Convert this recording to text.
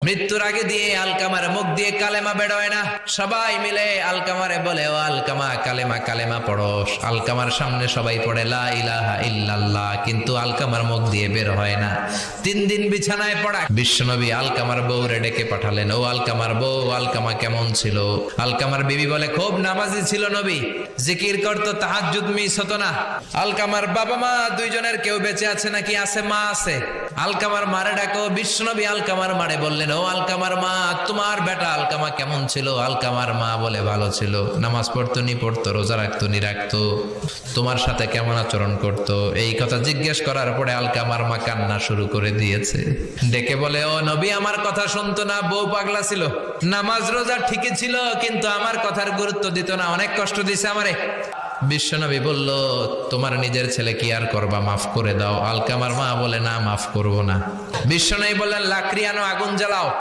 মৃত্যুর আগে দিয়ে আলকামার মুখ দিয়ে কালেমা বেরোয় না। সবাই মিলে আলকামারে বলে, ও আলকামা কালেমা কালেমা পড়ো। আলকামার সামনে সবাই পড়ে লা ইলাহা ইল্লাল্লাহ, কিন্তু আলকামার মুখ দিয়ে বের হয় না। 3 দিন বিছানায় পড়া। বিশ্বনবী আলকামার বউরে ডেকে পাঠালেন, ও আলকামার বউ, আলকামা কেমন ছিল? আলকামার বিবি বলে, খুব নামাজি ছিল নবী, জিকির করতো, তাহাজ্জুদ মিস হতো না। আলকামার বাবা মা দুইজনের কেউ বেঁচে আছে নাকি? আছে, মা আছে। আলকামার মারে ডাকো। বিশ্বনবী আলকামার মারে বললেন, ও আলকামার মা, তোমার বেটা আলকামা কেমন ছিল? আলকামার মা বলে, ভালো ছিল, নামাজ পড়তো নি পড়তো, রোজা রাখতো নি রাখতো, তোমার সাথে কেমন আচরণ করতো? এই কথা জিজ্ঞেস করার পরে আলকামার মা কান্না শুরু করে দিয়েছে। ডেকে বলে, ও নবী আমার কথা শুনতো না, বউ পাগলা ছিল, নামাজ রোজা ঠিকই ছিল, কিন্তু আমার কথার গুরুত্ব দিত না, অনেক কষ্ট দিছে আমারে। বিশ্বনবী বলল, তোমার নিজের ছেলে কি আর করবা, মাফ করে দাও। আলকামার মা বলে, না মাফ করবো না। বিশ্বনবী বললেন, লাকড়ি আনো, আগুন জ্বালাও।